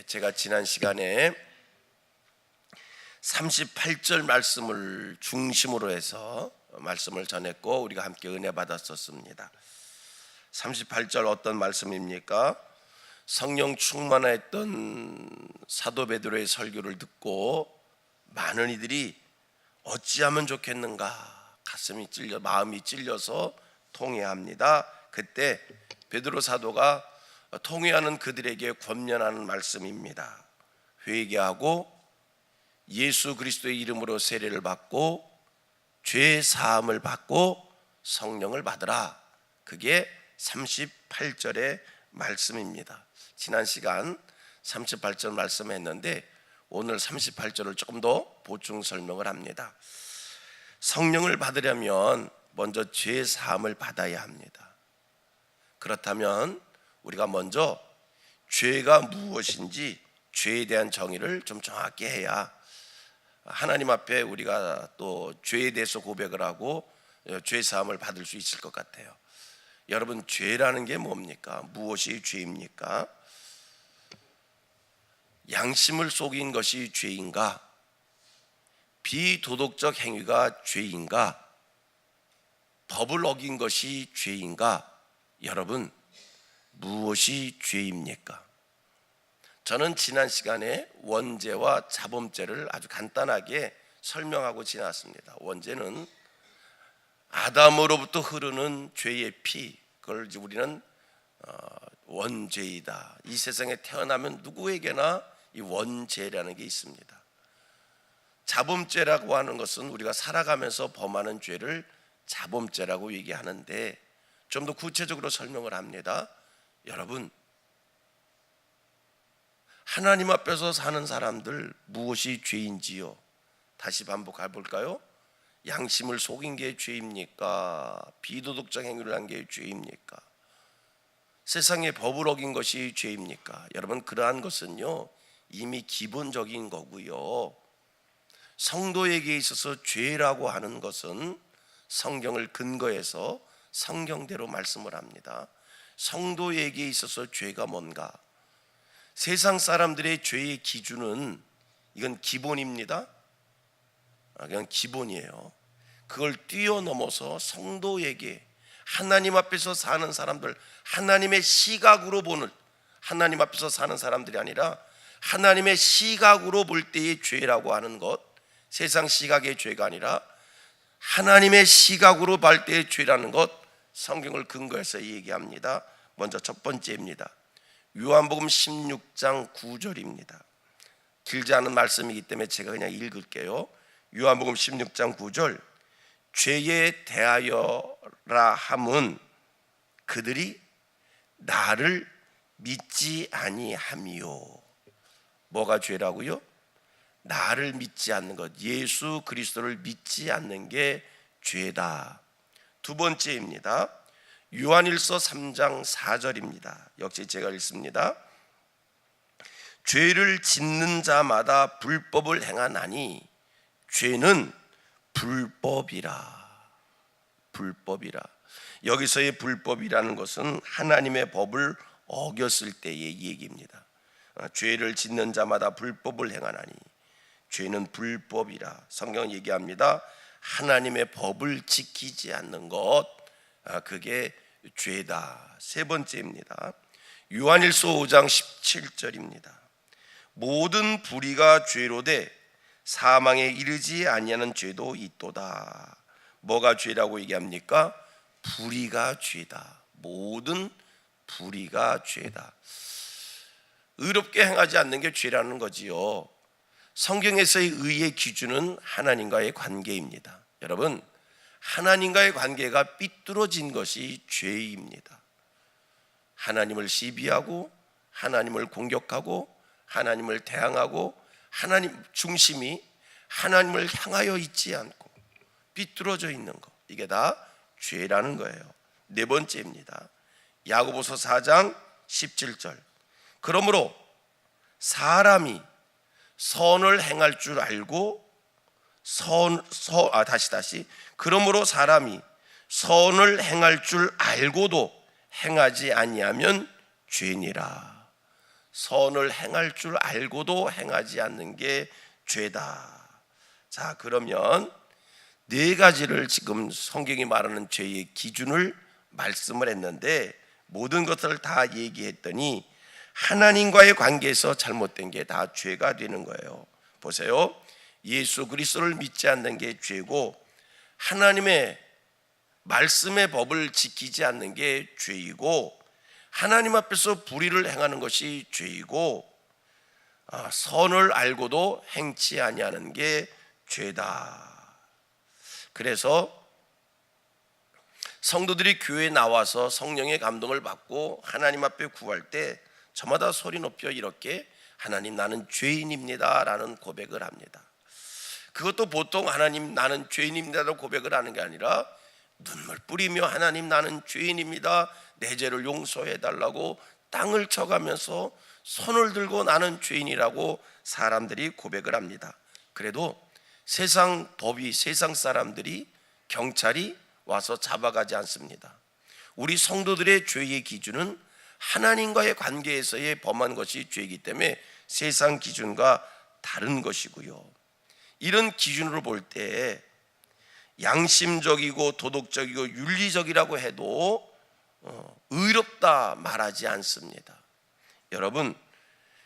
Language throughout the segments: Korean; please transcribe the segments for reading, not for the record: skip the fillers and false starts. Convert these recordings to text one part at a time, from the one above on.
제가 지난 시간에 38절 말씀을 중심으로 해서 말씀을 전했고 우리가 함께 은혜 받았었습니다. 38절 어떤 말씀입니까? 성령 충만했던 사도 베드로의 설교를 듣고 많은 이들이 어찌하면 좋겠는가 가슴이 찔려 마음이 찔려서 통회합니다. 그때 베드로 사도가 통회하는 그들에게 권면하는 말씀입니다. 회개하고 예수 그리스도의 이름으로 세례를 받고 죄 사함을 받고 성령을 받으라. 그게 38절의 말씀입니다. 지난 시간 38절 말씀했는데 오늘 38절을 조금 더 보충 설명을 합니다. 성령을 받으려면 먼저 죄 사함을 받아야 합니다. 그렇다면 우리가 먼저 죄가 무엇인지 죄에 대한 정의를 좀 정확히 해야 하나님 앞에 우리가 또 죄에 대해서 고백을 하고 죄 사함을 받을 수 있을 것 같아요. 여러분, 죄라는 게 뭡니까? 무엇이 죄입니까? 양심을 속인 것이 죄인가? 비도덕적 행위가 죄인가? 법을 어긴 것이 죄인가? 여러분, 무엇이 죄입니까? 저는 지난 시간에 원죄와 자범죄를 아주 간단하게 설명하고 지났습니다. 원죄는 아담으로부터 흐르는 죄의 피, 그걸 우리는 원죄이다. 이 세상에 태어나면 누구에게나 이 원죄라는 게 있습니다. 자범죄라고 하는 것은 우리가 살아가면서 범하는 죄를 자범죄라고 얘기하는데 좀 더 구체적으로 설명을 합니다. 여러분, 하나님 앞에서 사는 사람들 무엇이 죄인지요? 다시 반복해 볼까요? 양심을 속인 게 죄입니까? 비도덕적 행위를 한 게 죄입니까? 세상의 법을 어긴 것이 죄입니까? 여러분, 그러한 것은요 이미 기본적인 거고요. 성도에게 있어서 죄라고 하는 것은 성경을 근거해서 성경대로 말씀을 합니다. 성도에게 있어서 죄가 뭔가? 세상 사람들의 죄의 기준은 이건 기본입니다. 그냥 기본이에요. 그걸 뛰어넘어서 성도에게 하나님 앞에서 사는 사람들, 하나님의 시각으로 보는, 하나님 앞에서 사는 사람들이 아니라 하나님의 시각으로 볼 때의 죄라고 하는 것, 세상 시각의 죄가 아니라 하나님의 시각으로 볼 때의 죄라는 것, 성경을 근거해서 얘기합니다. 먼저 첫 번째입니다. 요한복음 16장 9절입니다. 길지 않은 말씀이기 때문에 제가 그냥 읽을게요. 요한복음 16장 9절. 죄에 대하여라 함은 그들이 나를 믿지 아니함이요. 뭐가 죄라고요? 나를 믿지 않는 것, 예수 그리스도를 믿지 않는 게 죄다. 두 번째입니다. 요한일서 3장 4절입니다. 역시 제가 읽습니다. 죄를 짓는 자마다 불법을 행하나니 죄는 불법이라. 불법이라. 여기서의 불법이라는 것은 하나님의 법을 어겼을 때의 얘기입니다. 죄를 짓는 자마다 불법을 행하나니 죄는 불법이라. 성경은 얘기합니다. 하나님의 법을 지키지 않는 것, 그게 죄다. 세 번째입니다. 요한일서 5장 17절입니다. 모든 불의가 죄로 돼 사망에 이르지 아니하는 죄도 있도다. 뭐가 죄라고 얘기합니까? 불의가 죄다. 모든 불의가 죄다. 의롭게 행하지 않는 게 죄라는 거지요. 성경에서의 의의 기준은 하나님과의 관계입니다. 여러분, 하나님과의 관계가 삐뚤어진 것이 죄입니다. 하나님을 시비하고 하나님을 공격하고 하나님을 대항하고 하나님 중심이 하나님을 향하여 있지 않고 삐뚤어져 있는 것, 이게 다 죄라는 거예요. 네 번째입니다. 야고보서 4장 17절. 그러므로 사람이 선을 행할 줄 알고 그러므로 사람이 선을 행할 줄 알고도 행하지 아니하면 죄니라. 선을 행할 줄 알고도 행하지 않는 게 죄다. 자, 그러면 네 가지를 지금 성경이 말하는 죄의 기준을 말씀을 했는데, 모든 것을 다 얘기했더니 하나님과의 관계에서 잘못된 게 다 죄가 되는 거예요. 보세요. 예수 그리스도를 믿지 않는 게 죄고, 하나님의 말씀의 법을 지키지 않는 게 죄이고, 하나님 앞에서 불의를 행하는 것이 죄이고, 선을 알고도 행치 아니하는 게 죄다. 그래서 성도들이 교회에 나와서 성령의 감동을 받고 하나님 앞에 구할 때 저마다 소리 높여 이렇게 하나님 나는 죄인입니다 라는 고백을 합니다. 그것도 보통 하나님 나는 죄인입니다라고 고백을 하는 게 아니라 눈물 뿌리며 하나님 나는 죄인입니다, 내 죄를 용서해 달라고 땅을 쳐가면서 손을 들고 나는 죄인이라고 사람들이 고백을 합니다. 그래도 세상 법이, 세상 사람들이, 경찰이 와서 잡아가지 않습니다. 우리 성도들의 죄의 기준은 하나님과의 관계에서의 범한 것이 죄이기 때문에 세상 기준과 다른 것이고요. 이런 기준으로 볼 때 양심적이고 도덕적이고 윤리적이라고 해도 의롭다 말하지 않습니다. 여러분,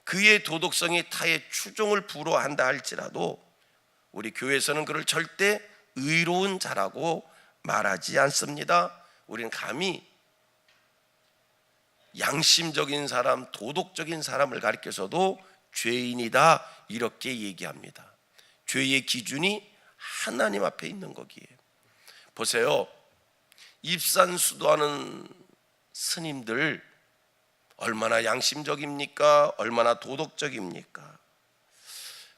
그의 도덕성이 타의 추종을 불허한다 할지라도 우리 교회에서는 그를 절대 의로운 자라고 말하지 않습니다. 우리는 감히 양심적인 사람, 도덕적인 사람을 가리켜서도 죄인이다 이렇게 얘기합니다. 죄의 기준이 하나님 앞에 있는 거기에. 보세요. 입산수도하는 스님들 얼마나 양심적입니까? 얼마나 도덕적입니까?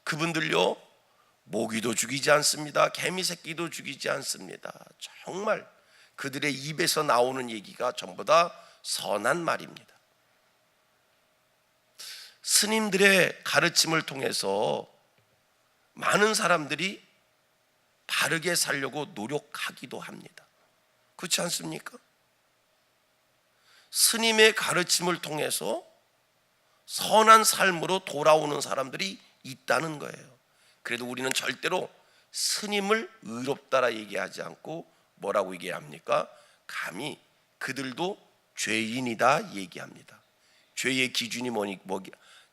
그분들요, 모기도 죽이지 않습니다. 개미 새끼도 죽이지 않습니다. 정말 그들의 입에서 나오는 얘기가 전부 다 선한 말입니다. 스님들의 가르침을 통해서 많은 사람들이 바르게 살려고 노력하기도 합니다. 그렇지 않습니까? 스님의 가르침을 통해서 선한 삶으로 돌아오는 사람들이 있다는 거예요. 그래도 우리는 절대로 스님을 의롭다라 얘기하지 않고 뭐라고 얘기합니까? 감히 그들도 죄인이다 얘기합니다. 죄의 기준이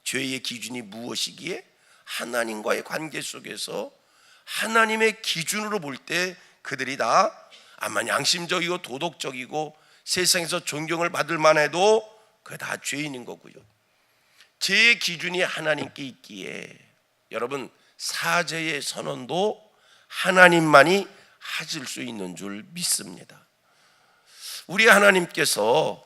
죄의 기준이 무엇이기에? 하나님과의 관계 속에서 하나님의 기준으로 볼 때 그들이 다 아마 양심적이고 도덕적이고 세상에서 존경을 받을 만해도 그게 다 죄인인 거고요. 죄의 기준이 하나님께 있기에 여러분, 사죄의 선언도 하나님만이 하실 수 있는 줄 믿습니다. 우리 하나님께서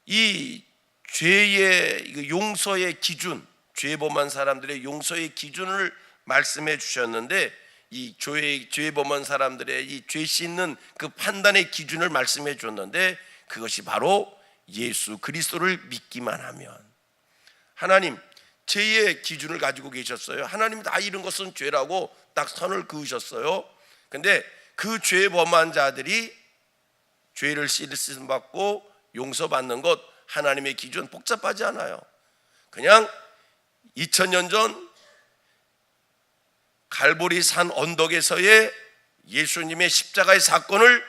이 죄의 용서의 기준, 죄 범한 사람들의 용서의 기준을 말씀해 주셨는데, 이 죄 범한 사람들의 이 죄 씻는 그 판단의 기준을 말씀해 주었는데, 그것이 바로 예수 그리스도를 믿기만 하면. 하나님 죄의 기준을 가지고 계셨어요. 하나님 다 이런 것은 죄라고 딱 선을 그으셨어요. 근데 그 죄 범한 자들이 죄를 씻음 받고 용서받는 것, 하나님의 기준 복잡하지 않아요. 그냥 2000년 전 갈보리 산 언덕에서의 예수님의 십자가의 사건을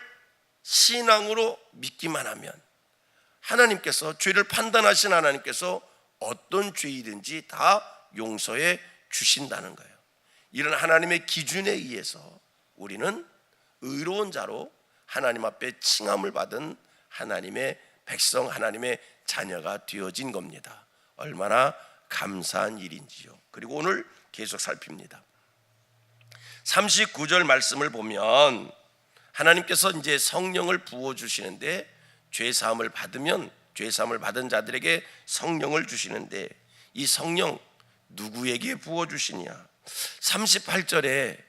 신앙으로 믿기만 하면 하나님께서, 죄를 판단하신 하나님께서 어떤 죄이든지 다 용서해 주신다는 거예요. 이런 하나님의 기준에 의해서 우리는 의로운 자로 하나님 앞에 칭함을 받은 하나님의 백성, 하나님의 자녀가 되어진 겁니다. 얼마나 감사한 일인지요. 그리고 오늘 계속 살핍니다. 39절 말씀을 보면 하나님께서 이제 성령을 부어 주시는데, 죄 사함을 받으면 죄 사함을 받은 자들에게 성령을 주시는데, 이 성령 누구에게 부어 주시냐? 38절에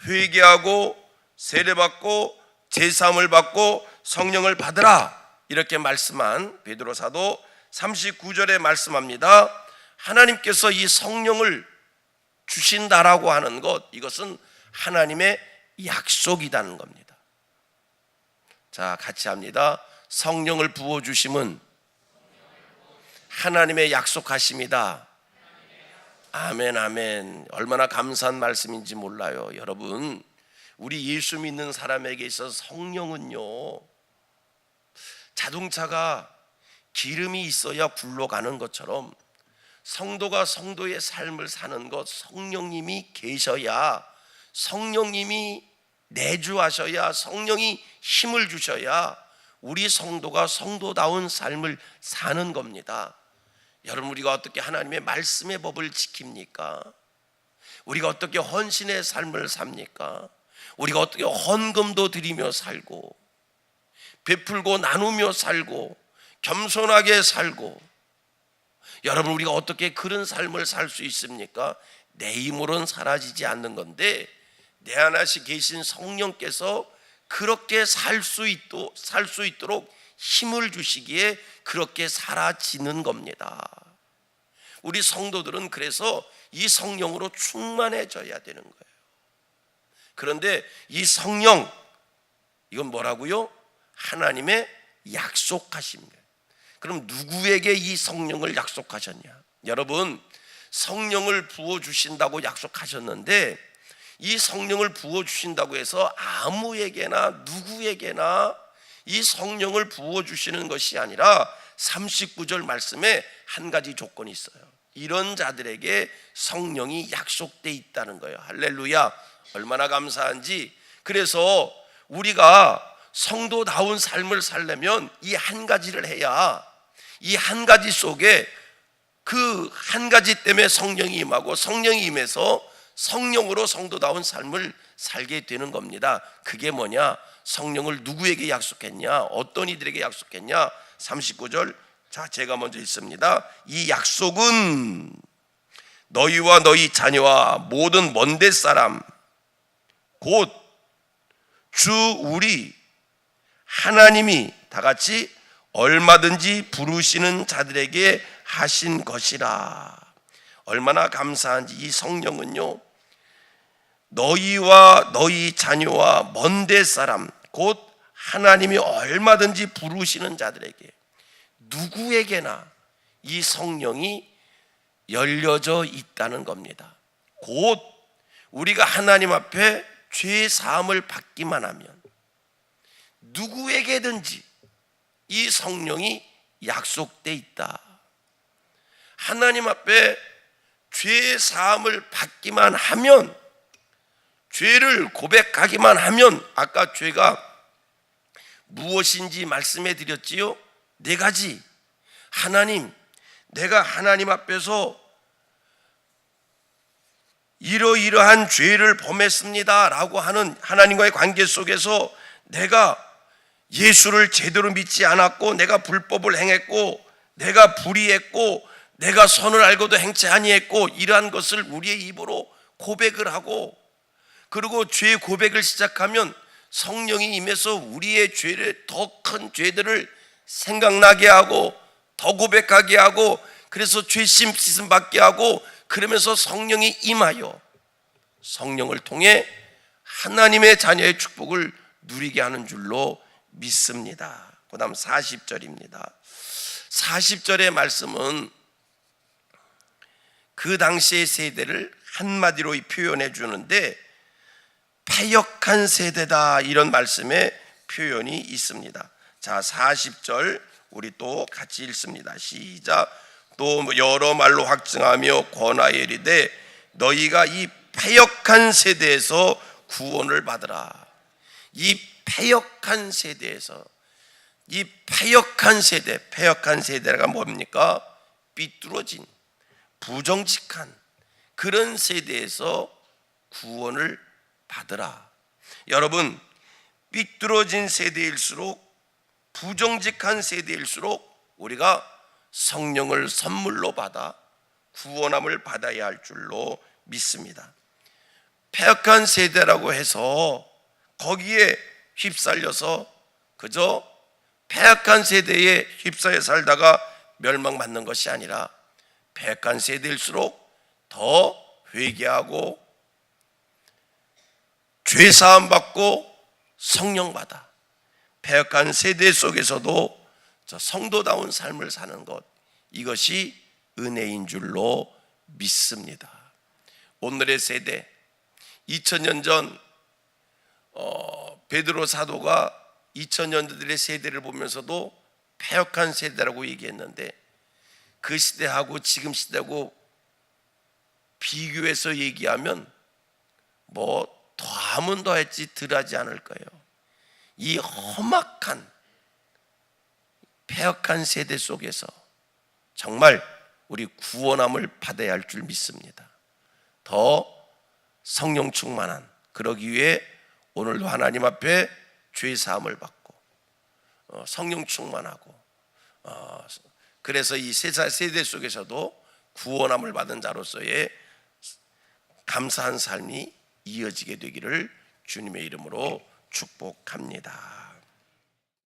회개하고 세례받고 죄 사함을 받고 성령을 받으라 이렇게 말씀한 베드로 사도 39절에 말씀합니다. 하나님께서 이 성령을 주신다라고 하는 것, 이것은 하나님의 약속이라는 겁니다. 자, 같이 합니다. 성령을 부어주심은 하나님의 약속하십니다. 아멘, 아멘. 얼마나 감사한 말씀인지 몰라요. 여러분, 우리 예수 믿는 사람에게 있어서 성령은요, 자동차가 기름이 있어야 굴러가는 것처럼 성도가 성도의 삶을 사는 것, 성령님이 계셔야, 성령님이 내주하셔야, 성령이 힘을 주셔야 우리 성도가 성도다운 삶을 사는 겁니다. 여러분, 우리가 어떻게 하나님의 말씀의 법을 지킵니까? 우리가 어떻게 헌신의 삶을 삽니까? 우리가 어떻게 헌금도 드리며 살고, 베풀고 나누며 살고, 겸손하게 살고, 여러분, 우리가 어떻게 그런 삶을 살 수 있습니까? 내 힘으로는 사라지지 않는 건데, 내 안에 계신 성령께서 그렇게 살 수 있도록 힘을 주시기에 그렇게 사라지는 겁니다. 우리 성도들은 그래서 이 성령으로 충만해져야 되는 거예요. 그런데 이 성령, 이건 뭐라고요? 하나님의 약속하십니다. 그럼 누구에게 이 성령을 약속하셨냐? 여러분, 성령을 부어주신다고 약속하셨는데, 이 성령을 부어주신다고 해서 아무에게나 누구에게나 이 성령을 부어주시는 것이 아니라 39절 말씀에 한 가지 조건이 있어요. 이런 자들에게 성령이 약속돼 있다는 거예요. 할렐루야, 얼마나 감사한지. 그래서 우리가 성도다운 삶을 살려면 이 한 가지를 해야, 이 한 가지 속에 그 한 가지 때문에 성령이 임하고, 성령이 임해서 성령으로 성도다운 삶을 살게 되는 겁니다. 그게 뭐냐? 성령을 누구에게 약속했냐? 어떤 이들에게 약속했냐? 39절, 자, 제가 먼저 읽습니다. 이 약속은 너희와 너희 자녀와 모든 먼데 사람 곧 주 우리 하나님이 다 같이 얼마든지 부르시는 자들에게 하신 것이라. 얼마나 감사한지. 이 성령은요, 너희와 너희 자녀와 먼데 사람 곧 하나님이 얼마든지 부르시는 자들에게, 누구에게나 이 성령이 열려져 있다는 겁니다. 곧 우리가 하나님 앞에 죄 사함을 받기만 하면 누구에게든지 이 성령이 약속돼 있다. 하나님 앞에 죄 사함을 받기만 하면, 죄를 고백하기만 하면, 아까 죄가 무엇인지 말씀해 드렸지요? 네 가지. 하나님, 내가 하나님 앞에서 이러이러한 죄를 범했습니다 라고 하는 하나님과의 관계 속에서 내가 예수를 제대로 믿지 않았고, 내가 불법을 행했고, 내가 불의했고, 내가 선을 알고도 행치 아니했고, 이러한 것을 우리의 입으로 고백을 하고, 그리고 죄 고백을 시작하면 성령이 임해서 우리의 죄를, 더 큰 죄들을 생각나게 하고, 더 고백하게 하고, 그래서 죄심 씻음 받게 하고, 그러면서 성령이 임하여 성령을 통해 하나님의 자녀의 축복을 누리게 하는 줄로 믿습니다. 그 다음 40절입니다. 40절의 말씀은 그 당시의 세대를 한마디로 표현해 주는데, 패역한 세대다, 이런 말씀의 표현이 있습니다. 자, 40절 우리 또 같이 읽습니다. 시작. 또 여러 말로 확증하며 권하여 이르되 너희가 이 패역한 세대에서 구원을 받으라. 이 패역한 세대에서, 이 패역한 세대가 뭡니까? 삐뚤어진, 부정직한 그런 세대에서 구원을 받으라. 여러분, 삐뚤어진 세대일수록, 부정직한 세대일수록 우리가 성령을 선물로 받아 구원함을 받아야 할 줄로 믿습니다. 패역한 세대라고 해서 거기에 휩쓸려서 그저 패역한 세대에 휩싸여 살다가 멸망받는 것이 아니라, 패역한 세대일수록 더 회개하고 죄사함 받고 성령 받아 패역한 세대 속에서도 저 성도다운 삶을 사는 것, 이것이 은혜인 줄로 믿습니다. 오늘의 세대, 2000년 전 베드로 사도가 2000년들의 세대를 보면서도 패역한 세대라고 얘기했는데, 그 시대하고 지금 시대하고 비교해서 얘기하면 뭐 더하면 더했지 덜하지 않을 거예요. 이 험악한 패역한 세대 속에서 정말 우리 구원함을 받아야 할 줄 믿습니다. 더 성령 충만한, 그러기 위해 오늘도 하나님 앞에 죄 사함을 받고 성령 충만하고, 그래서 이 세대 속에서도 구원함을 받은 자로서의 감사한 삶이 이어지게 되기를 주님의 이름으로 축복합니다.